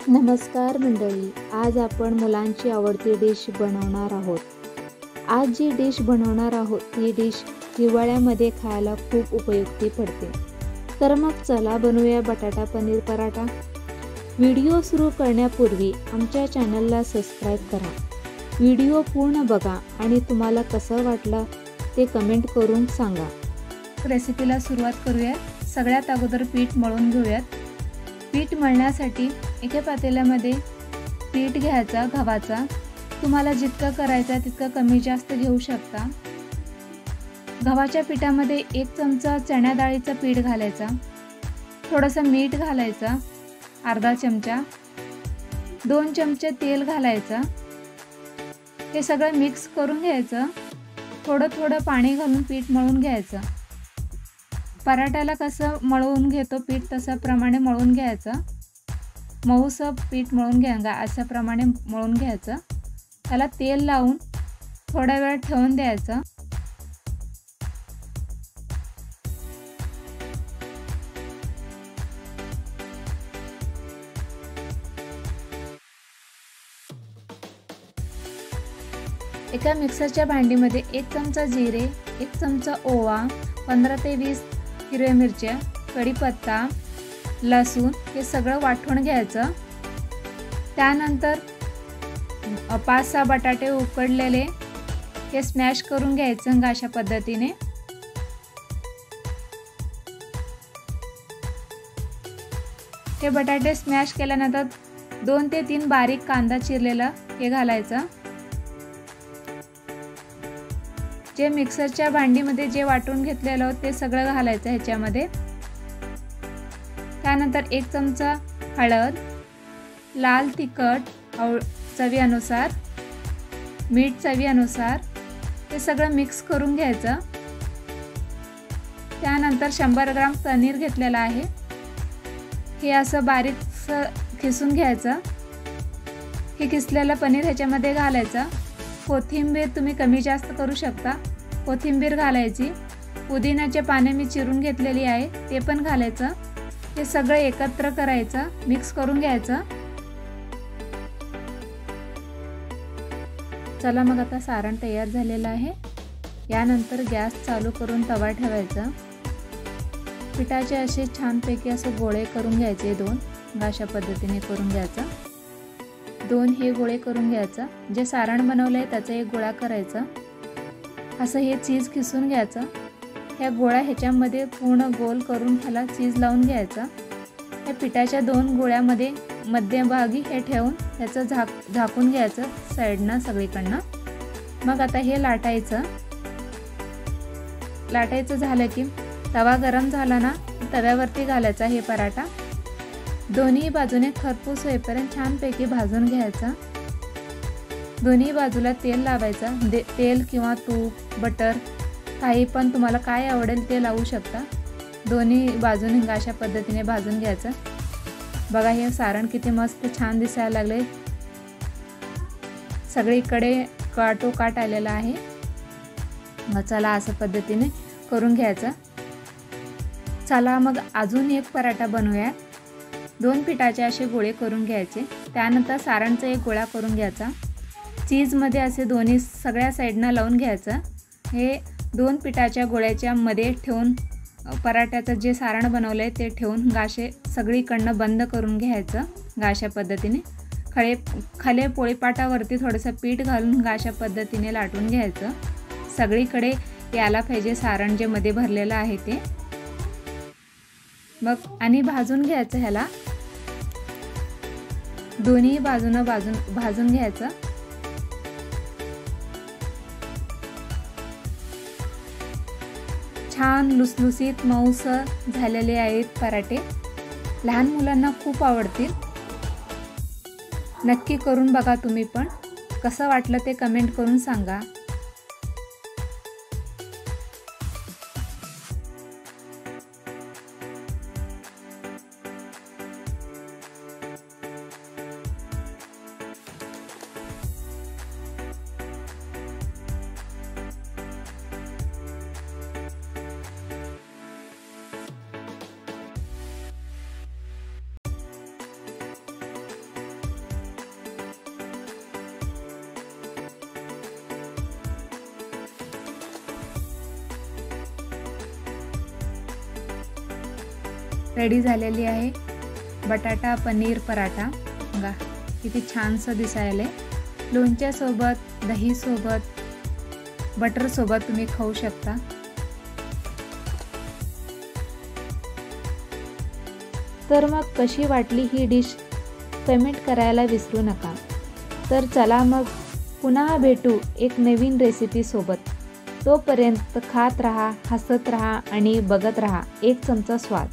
नमस्कार मंडळी, आज आपण मुलांची आवडती डिश बनवणार आहोत. आज जी डिश बनवणार आहोत ही डिश हिवाळ्यामध्ये खायला खूप उपयुक्ती पडते. तर मग चला बनवूया बटाटा पनीर पराठा. व्हिडिओ सुरू करण्यापूर्वी आमच्या चॅनलला सबस्क्राईब करा. व्हिडिओ पूर्ण बघा आणि तुम्हाला कसं वाटलं ते कमेंट करून सांगा. रेसिपीला सुरुवात करूया. सगळ्यात अगोदर पीठ मळून घेऊयात. पीठ मळण्यासाठी एका पातेल्यामध्ये पीठ घ्यायचा गव्हाचा. तुम्हाला जितकं करायचं तितकं कमी जास्त घेऊ शकता. गव्हाच्या पिठामध्ये 1 चमचा चण्या डाळीचं पीठ घालायचा, थोडंसं मीठ घालायचं, अर्धा चमचा, 2 चमचे तेल घालायचं. हे सगळं मिक्स करून घ्यायचं. थोडं थोडं पाणी घालून पीठ मळून घ्यायचं. पराठ्याला कसं मळून घेतो पीठ तसं प्रमाणे मळून घ्यायचं. मऊसं पीठ मळून घ्या, अशा प्रमाणे मळून घ्यायचं. त्याला तेल लावून थोडा वेळ ठेवून द्यायचं. एका मिक्सरच्या भांडीमध्ये 1 चमचा जिरे, 1 चमचा ओवा, 15 ते 20 हिरव्या मिरच्या, कढीपत्ता, लसूण हे सगळं वाटून घ्यायचं. त्यानंतर 5-6 बटाटे उकडलेले हे स्मॅश करून घ्यायचं अशा पद्धतीने. हे बटाटे स्मॅश केल्यानंतर 2 ते 3 बारीक कांदा चिरलेला हे घालायचं. जे मिक्सरच्या भांडीमध्ये जे वाटून घेतलेलं ते सगळं घालायचं ह्याच्यामध्ये. त्यानंतर 1 चमचा हळद, लाल तिखट चवीनुसार, मीठ चवीनुसार हे सगळं मिक्स करून घ्यायचं. त्यानंतर 100 ग्राम पनीर घेतलेलं आहे. हे असं बारीक खिसून घ्यायचं. हे खिसलेलं पनीर ह्याच्यामध्ये घालायचं. कोथिंबीर तुम्ही कमी जास्त करू शकता. कोथिंबीर घालायची. पुदिन्याचे पाने मी चिरून घेतलेली आहे ते पण घालायचं. हे सगळं एकत्र करायचं, मिक्स करून घ्यायचं. चला मग आता सारण तयार झालेलं आहे. यानंतर गॅस चालू करून तवा ठेवायचा. पिठाचे असे छानपैकी असं गोळे करून घ्यायचे. 2 अशा पद्धतीने करून घ्यायचा. 2 हे गोळे करून घ्यायचा. जे सारण बनवलं आहे त्याचा एक गोळा करायचा. असं हे चीज खिसून घ्यायचं. ह्या गोळा ह्याच्यामध्ये पूर्ण गोल करून ह्याला चीज लावून घ्यायचं. ह्या पिठाच्या 2 गोळ्यामध्ये मध्यभागी हे ठेवून ह्याचं झाकून घ्यायचं साईडनं सगळीकडनं. मग आता हे लाटायचं. लाटायचं झालं की तवा गरम झाला ना तव्यावरती घालायचा हे पराठा. दोन्ही बाजूने खरपूस होईपर्यंत छानपैकी भाजून घ्यायचा. दोन्ही बाजूला तेल लावायचं. तेल किंवा तूप, बटर काही पण तुम्हाला काय आवडेल ते लावू शकता. दोन्ही बाजूने अशा पद्धतीने भाजून घ्यायचं. बघा हे सारण किती मस्त छान दिसायला लागले. सगळीकडे काटोकाट आलेला आहे. मग चला असं पद्धतीने करून घ्यायचं. चला मग अजून एक पराठा बनवूया. 2 पिठाचे असे गोळे करून घ्यायचे. त्यानंतर सारणचा एक गोळा करून घ्यायचा. चीजमध्ये असे दोन्ही सगळ्या साईडनं लावून घ्यायचं. हे 2 पिठाच्या गोळ्याच्या मध्ये ठेवून पराठ्याचं जे सारण बनवलं आहे ते ठेवून गाशे सगळीकडनं बंद करून घ्यायचं. गाशा पद्धतीने खाली पोळीपाटावरती थोडंसं पीठ घालून गाशा पद्धतीने लाटून घ्यायचं. सगळीकडे याला पाहिजे सारण जे मध्ये भरलेलं आहे ते. मग आणि भाजून घ्यायचं. ह्याला दोन्ही बाजूनं भाजून घ्यायचं. छान लुसलुसीत मऊसर झालेले आहेत पराठे. लहान मुलांना खूप आवडतील. नक्की करून बघा तुम्ही पण. कसं वाटलं ते कमेंट करून सांगा. रेडी झालेली आहे. बटाटा पनीर पराठा बघा किती छानसं दिसायला आहे. लोणच्यासोबत, दहीसोबत, बटरसोबत तुम्ही खाऊ शकता. तर मग कशी वाटली ही डिश कमेंट करायला विसरू नका. तर चला मग पुन्हा भेटू एक नवीन रेसिपीसोबत. तोपर्यंत खात राहा, हसत राहा आणि बघत राहा एक चमचा स्वाद.